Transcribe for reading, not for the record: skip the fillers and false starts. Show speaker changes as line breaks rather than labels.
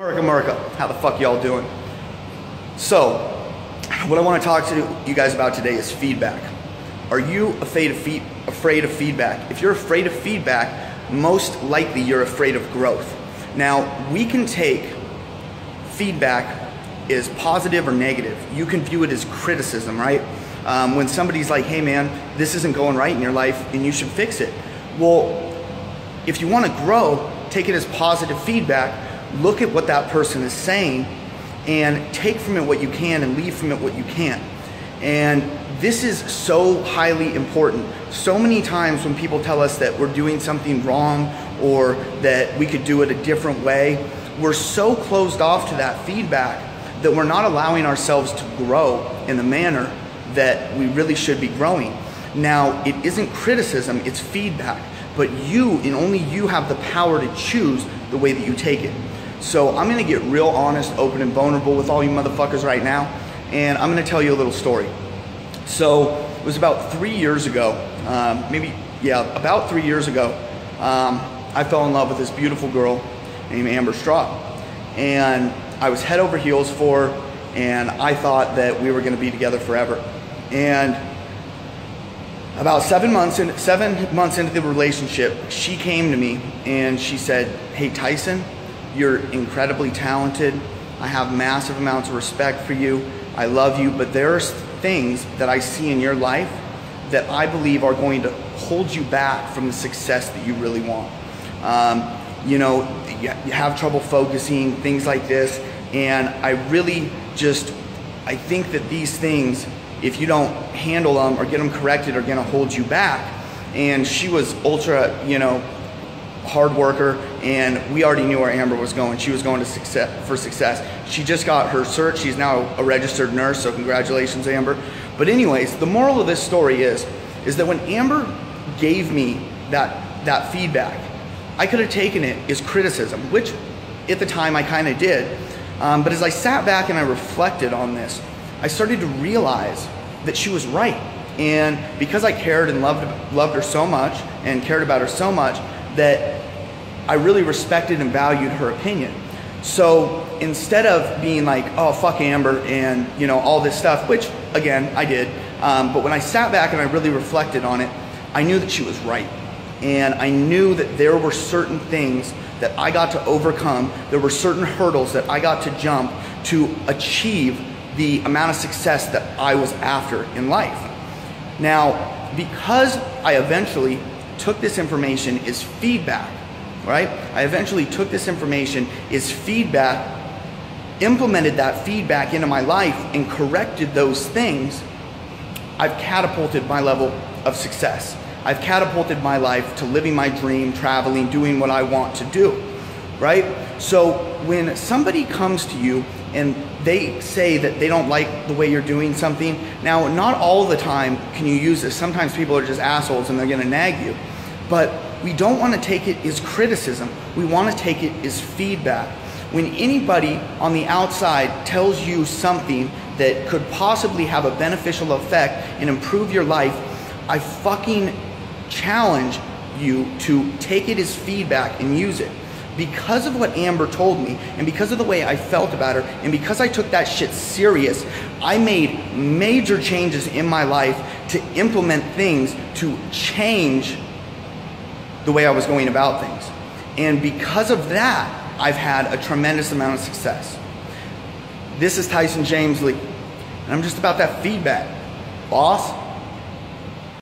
America, how the fuck y'all doing? So, what I want to talk to you guys about today is feedback. Are you afraid of feedback? If you're afraid of feedback, most likely you're afraid of growth. Now, we can take feedback as positive or negative. You can view it as criticism, right? When somebody's like, hey man, this isn't going right in your life and you should fix it. Well, if you want to grow, take it as positive feedback. Look at what that person is saying and take from it what you can and leave from it what you can't. And this is so highly important. So many times when people tell us that we're doing something wrong or that we could do it a different way, we're so closed off to that feedback that we're not allowing ourselves to grow in the manner that we really should be growing. Now, it isn't criticism, it's feedback, but you and only you have the power to choose the way that you take it. So I'm gonna get real honest, open, and vulnerable with all you motherfuckers right now, and I'm gonna tell you a little story. So it was about 3 years ago, about 3 years ago, I fell in love with this beautiful girl named Amber Straw. And I was head over heels for her, and I thought that we were gonna be together forever. And about 7 months into the relationship, she came to me and she said, hey Tyson, you're incredibly talented. I have massive amounts of respect for you. I love you, but there's things that I see in your life that I believe are going to hold you back from the success that you really want. You know, you have trouble focusing, things like this. And I think that these things, if you don't handle them or get them corrected, are gonna hold you back. And she was ultra, hard worker, and we already knew where Amber was going. She was going to for success. She just got her cert. She's now a registered nurse, so congratulations, Amber. But anyways, the moral of this story is that when Amber gave me that feedback, I could have taken it as criticism, which at the time I kind of did. But as I sat back and I reflected on this, I started to realize that she was right. And because I cared and loved her so much and cared about her so much, that I really respected and valued her opinion. So instead of being like, oh, fuck Amber and all this stuff, which again, I did, but when I sat back and I really reflected on it, I knew that she was right. And I knew that there were certain things that I got to overcome. There were certain hurdles that I got to jump to achieve the amount of success that I was after in life. Now, because I eventually took this information as feedback, right? I eventually took this information as feedback, implemented that feedback into my life and corrected those things. I've catapulted my level of success. I've catapulted my life to living my dream, traveling, doing what I want to do, right? So when somebody comes to you and they say that they don't like the way you're doing something, now not all the time can you use this. Sometimes people are just assholes and they're gonna nag you. But we don't want to take it as criticism. We want to take it as feedback. When anybody on the outside tells you something that could possibly have a beneficial effect and improve your life, I fucking challenge you to take it as feedback and use it. Because of what Amber told me and because of the way I felt about her and because I took that shit serious, I made major changes in my life to implement things to change the way I was going about things. And because of that, I've had a tremendous amount of success. This is Tyson James Lee, and I'm just about that feedback, boss.